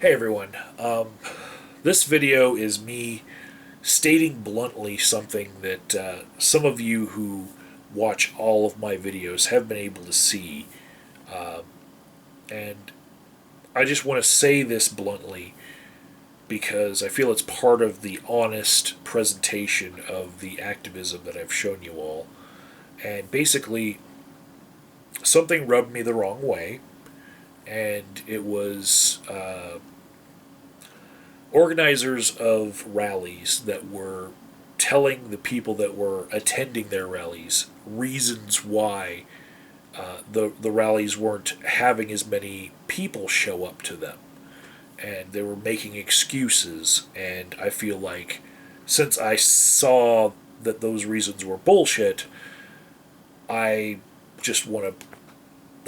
Hey everyone. This video is me stating bluntly something that some of you who watch all of my videos have been able to see. Um, and I just want to say this bluntly because I feel it's part of the honest presentation of the activism that I've shown you all. And basically, something rubbed me the wrong way, and it was organizers of rallies that were telling the people that were attending their rallies reasons why the rallies weren't having as many people show up to them, and they were making excuses. And I feel like since I saw that those reasons were bullshit, I just want to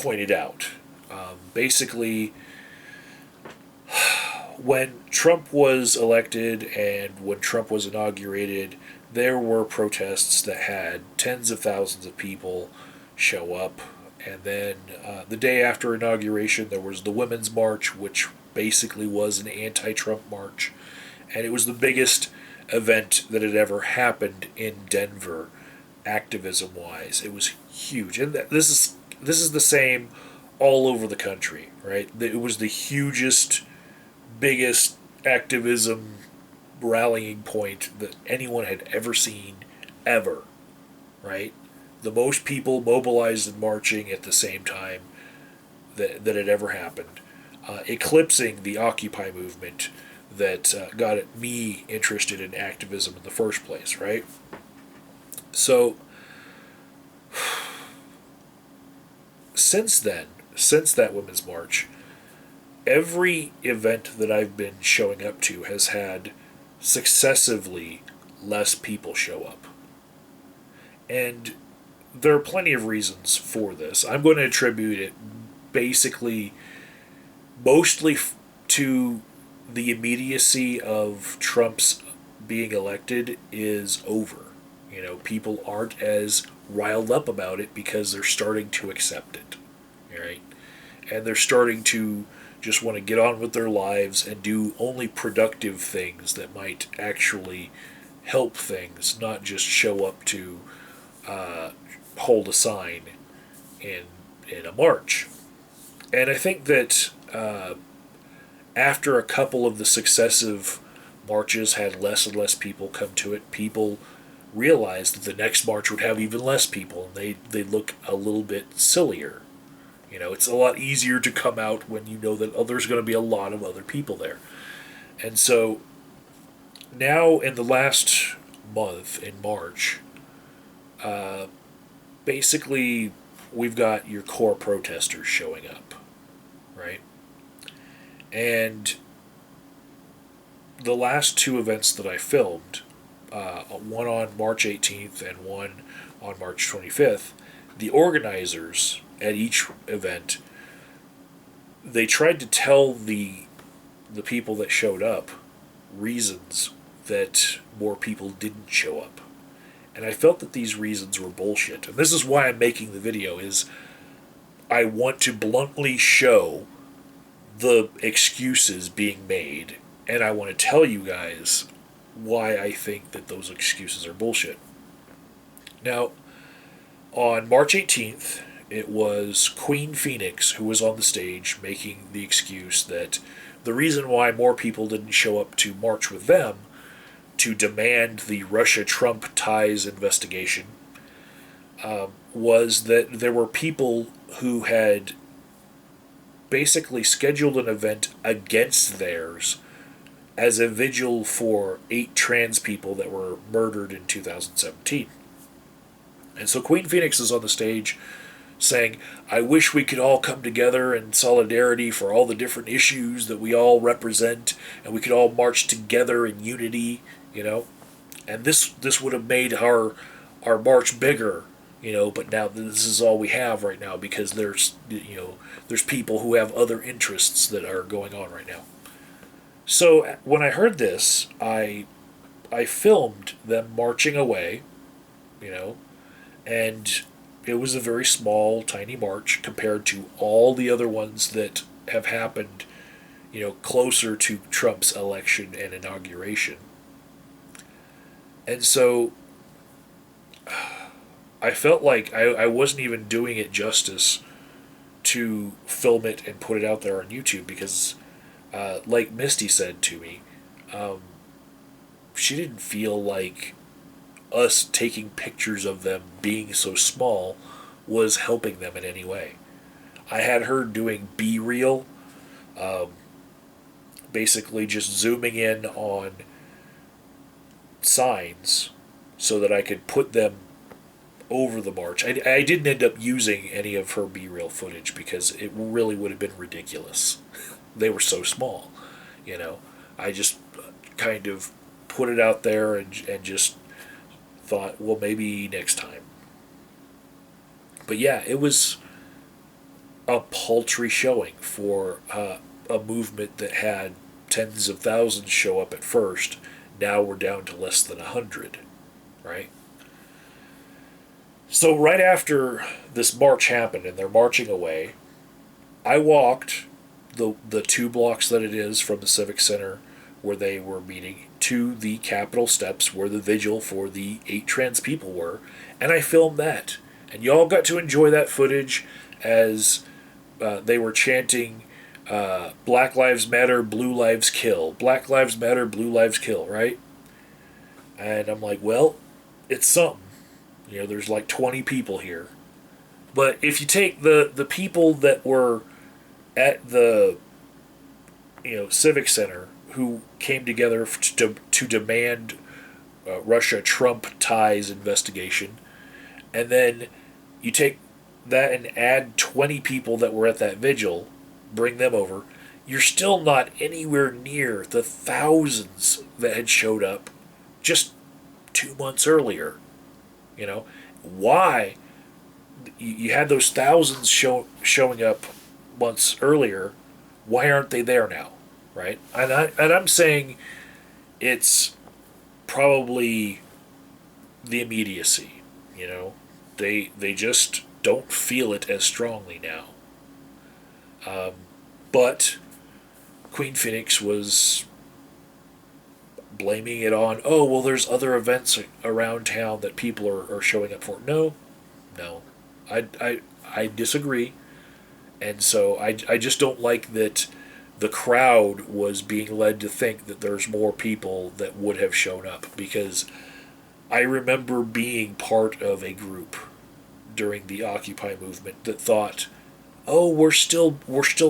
point it out. Basically, when Trump was elected and when Trump was inaugurated, there were protests that had tens of thousands of people show up. And then the day after inauguration, there was the Women's March, which basically was an anti Trump march. And it was the biggest event that had ever happened in Denver, activism wise. It was huge. And this is the same all over the country, right? It was the hugest, biggest activism rallying point that anyone had ever seen, ever, right? The most people mobilized and marching at the same time that had ever happened, eclipsing the Occupy movement that got me interested in activism in the first place, right? So, since then, since that Women's March, every event that I've been showing up to has had successively less people show up. And there are plenty of reasons for this. I'm going to attribute it basically mostly to the immediacy of Trump's being elected is over. You know, people aren't as riled up about it because they're starting to accept it, right? And they're starting to just want to get on with their lives and do only productive things that might actually help things, not just show up to hold a sign in a march. And I think that after a couple of the successive marches had less and less people come to it, people realized that the next march would have even less people, and they look a little bit sillier. You know, it's a lot easier to come out when you know that there's going to be a lot of other people there. And so now in the last month, in March, uh, basically we've got your core protesters showing up, right? And the last two events that I filmed, one on March 18th and one on March 25th, the organizers at each event, they tried to tell the people that showed up reasons that more people didn't show up. And I felt that these reasons were bullshit. And this is why I'm making the video, is I want to bluntly show the excuses being made, and I want to tell you guys why I think that those excuses are bullshit. Now, on March 18th, it was Queen Phoenix who was on the stage making the excuse that the reason why more people didn't show up to march with them to demand the Russia Trump ties investigation was that there were people who had basically scheduled an event against theirs as a vigil for 8 trans people that were murdered in 2017. And so Queen Phoenix is on the stage saying, I wish we could all come together in solidarity for all the different issues that we all represent, and we could all march together in unity, you know. And this would have made our march bigger, you know, but now this is all we have right now because there's people who have other interests that are going on right now. So when I heard this, I filmed them marching away, you know, and it was a very small, tiny march compared to all the other ones that have happened closer to Trump's election and inauguration. And so I felt like I wasn't even doing it justice to film it and put it out there on YouTube because, like Misty said to me, um, she didn't feel like us taking pictures of them being so small was helping them in any way. I had her doing B reel, um, basically just zooming in on signs so that I could put them over the march. I didn't end up using any of her B reel footage because it really would have been ridiculous. They were so small, you know. I just kind of put it out there and just thought, well, maybe next time. But yeah, it was a paltry showing for a movement that had tens of thousands show up at first. Now we're down to less than 100, right? So right after this march happened and they're marching away, I walked the 2 blocks that it is from the Civic Center where they were meeting to the Capitol steps where the vigil for the 8 trans people were, and I filmed that. And y'all got to enjoy that footage as they were chanting Black Lives Matter, Blue Lives Kill. Black Lives Matter, Blue Lives Kill, right? And I'm like, well, it's something. There's like 20 people here. But if you take the people that were at the Civic Center who came together to demand Russia Trump ties investigation, and then you take that and add 20 people that were at that vigil, bring them over, you're still not anywhere near the thousands that had showed up just 2 months earlier. Why you had those thousands showing up months earlier? Why aren't they there now, right? And I'm saying it's probably the immediacy. They just don't feel it as strongly now. But Queen Phoenix was blaming it on, oh, well, there's other events around town that people are showing up for. No. I disagree. And so I just don't like that the crowd was being led to think that there's more people that would have shown up, because I remember being part of a group during the Occupy movement that thought, oh, we're still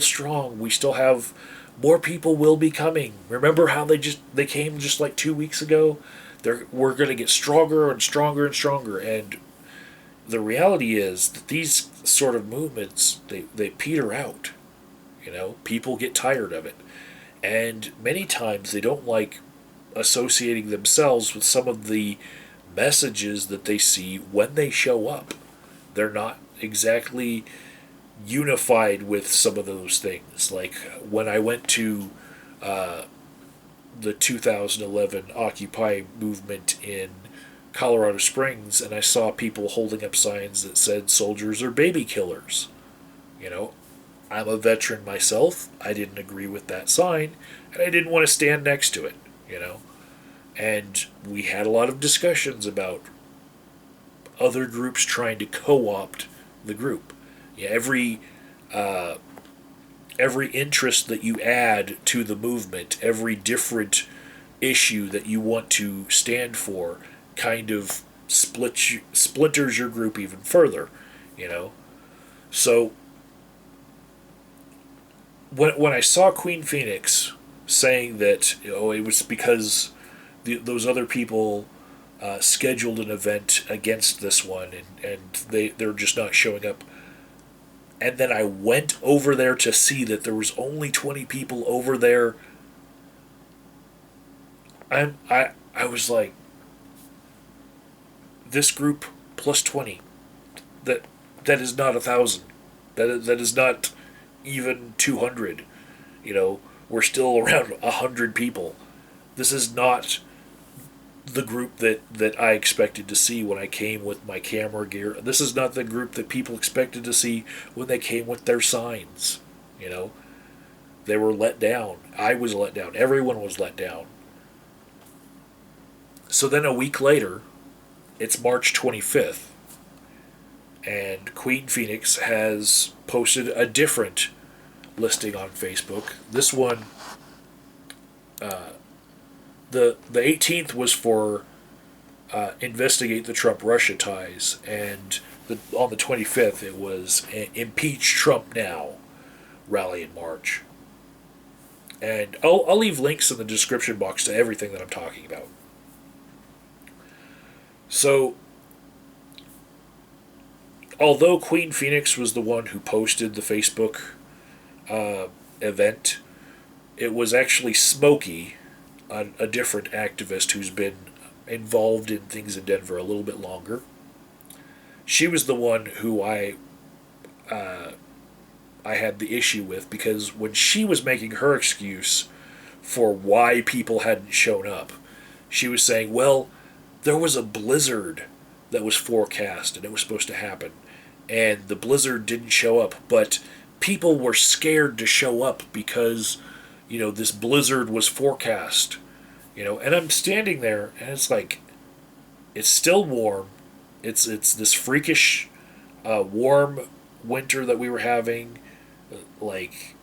strong. We still have more people will be coming. Remember how they came just like 2 weeks ago? We're going to get stronger and stronger and stronger. And the reality is that these sort of movements, they peter out. People get tired of it. And many times they don't like associating themselves with some of the messages that they see when they show up. They're not exactly unified with some of those things. Like when I went to the 2011 Occupy movement in Colorado Springs, and I saw people holding up signs that said soldiers are baby killers. I'm a veteran myself. I didn't agree with that sign, and I didn't want to stand next to it. And we had a lot of discussions about other groups trying to co-opt the group. Every interest that you add to the movement, every different issue that you want to stand for, kind of splinters your group even further. So when I saw Queen Phoenix saying that it was because those other people scheduled an event against this one, and they're just not showing up. And then I went over there to see that there was only 20 people over there. I was like, this group plus 20, that is not 1,000. That is not even 200. We're still around 100 people. This is not the group that I expected to see when I came with my camera gear. This is not the group that people expected to see when they came with their signs. They were let down. I was let down. Everyone was let down. So then a week later, it's March 25th, and Queen Phoenix has posted a different listing on Facebook. This one, the 18th was for investigate the Trump-Russia ties, and on the 25th it was impeach Trump now, rally in March. And I'll leave links in the description box to everything that I'm talking about. So, although Queen Phoenix was the one who posted the Facebook event, it was actually Smokey, a different activist who's been involved in things in Denver a little bit longer. She was the one who I had the issue with, because when she was making her excuse for why people hadn't shown up, she was saying, well, there was a blizzard that was forecast and it was supposed to happen, and the blizzard didn't show up, but people were scared to show up because, this blizzard was forecast. And I'm standing there and it's like, it's still warm. It's this freakish warm winter that we were having. Like,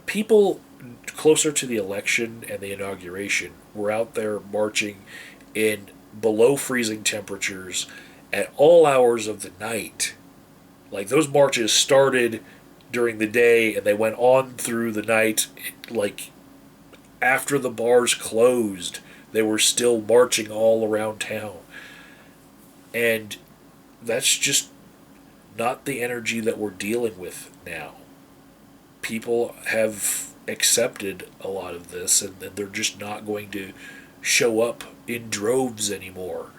people closer to the election and the inauguration were out there marching in below freezing temperatures at all hours of the night. Like, those marches started during the day and they went on through the night. Like, after the bars closed, they were still marching all around town. And that's just not the energy that we're dealing with now. People have accepted a lot of this, and they're just not going to show up in droves anymore.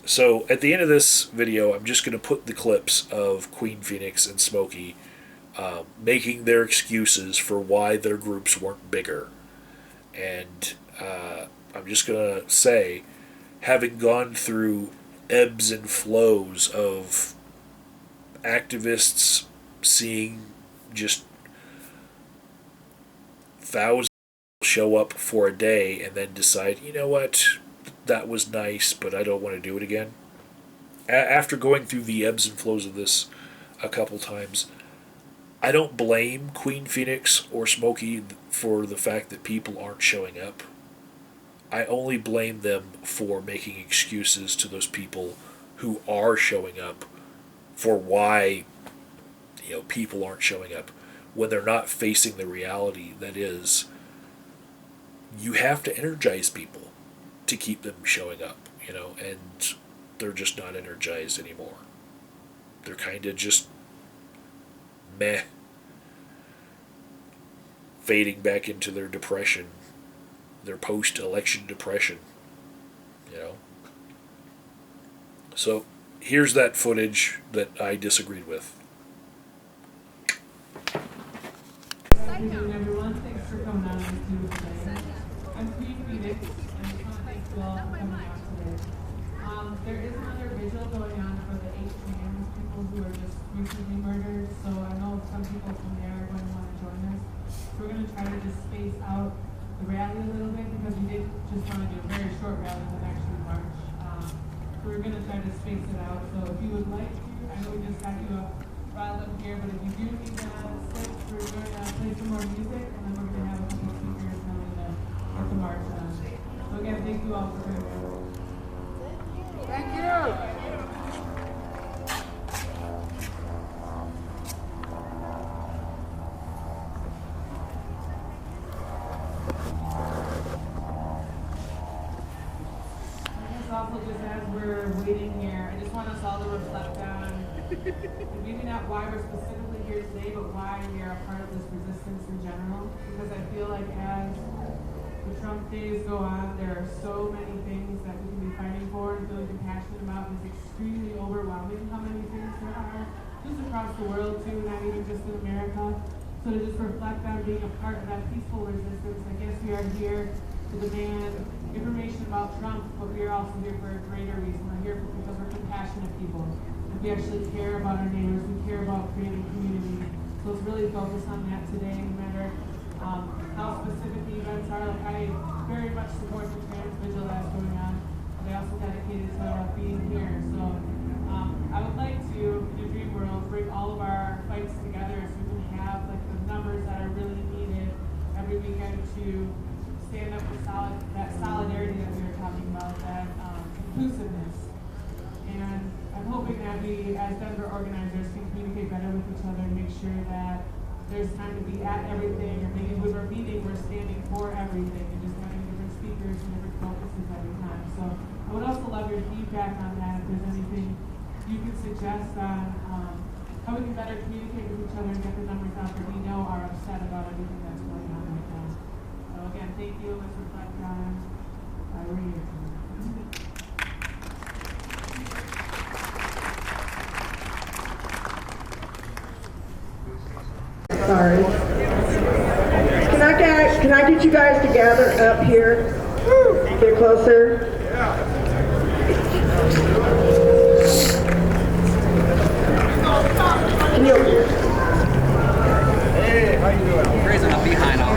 So at the end of this video, I'm just going to put the clips of Queen Phoenix and Smokey making their excuses for why their groups weren't bigger. And I'm just going to say, having gone through ebbs and flows of activists seeing just thousands show up for a day and then decide, you know what, that was nice, but I don't want to do it again. After going through the ebbs and flows of this a couple times, I don't blame Queen Phoenix or Smokey for the fact that people aren't showing up. I only blame them for making excuses to those people who are showing up for why, people aren't showing up, when they're not facing the reality that is, you have to energize people to keep them showing up, and they're just not energized anymore. They're kind of just meh, fading back into their depression, their post-election depression, So here's that footage that I disagreed with. Good afternoon, everyone. Thanks for coming out with me today. I'm Queen Phoenix, and I want to thank you all for coming out today. There is another vigil going on for the 8 trans people who are just recently murdered, so I know some people from there are going to want to join us. So we're going to try to just space out the rally a little bit, because we did just want to do a very short rally than actually march. So we're going to try to space it out. So if you would like to, I know we just got you up riled up here, but if you do need to sit, we're going to play some more music, and then we're going to have a couple of speakers coming to get the march done. So again, thank you all for coming out. Thank you. Also, just as we're waiting here, I just want us all to reflect on maybe not why we're specifically here today, but why we are a part of this resistance in general. Because I feel like as the Trump days go on, there are so many things that we can be fighting for and feeling passionate about. It's extremely overwhelming how many things there are, just across the world too, not even just in America. So to just reflect on being a part of that peaceful resistance, I guess we are here to demand information about Trump, but we are also here for a greater reason. We're here because we're compassionate people. And we actually care about our neighbors, we care about creating community. So let's really focus on that today, no matter how specific the events are. Like, I very much support the trans vigil that's going on, but I also dedicated to being here. So I would like to, in a dream world, bring all of our fights together so we can have like the numbers that are really needed every weekend to stand up for that solidarity that we were talking about, that inclusiveness. And I'm hoping that we, as Denver organizers, can communicate better with each other and make sure that there's time to be at everything, or maybe when we're meeting, we're standing for everything and just having different speakers and different focuses every time. So I would also love your feedback on that, if there's anything you can suggest on how we can better communicate with each other and get the numbers out that we know are upset about everything that's going on right now. So again, thank you. Let's reflect on why we're here tonight. Sorry. Can I get you guys to gather up here? Get closer. Can you? Hey, how you doing? I'm raising a behind on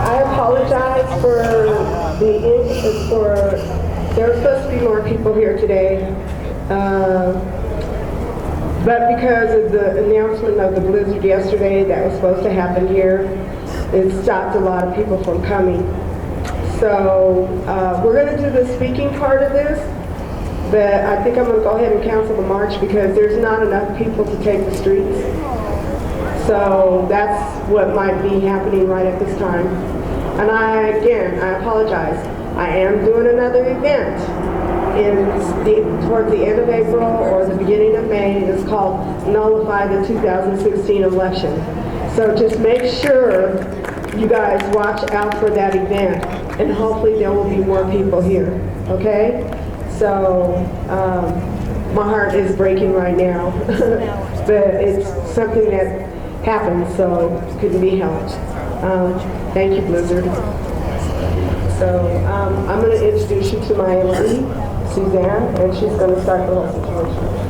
I apologize for there were supposed to be more people here today, but because of the announcement of the blizzard yesterday that was supposed to happen here, it stopped a lot of people from coming. So we're going to do the speaking part of this, but I think I'm going to go ahead and cancel the march because there's not enough people to take the streets. So that's what might be happening right at this time. And I apologize. I am doing another event towards the end of April or the beginning of May. It's called Nullify the 2016 Election. So just make sure you guys watch out for that event, and hopefully there will be more people here, okay? So my heart is breaking right now, but it's something that happened, so it couldn't be helped. Thank you, Blizzard. So I'm going to introduce you to my MD, Suzanne, and she's going to start the whole situation.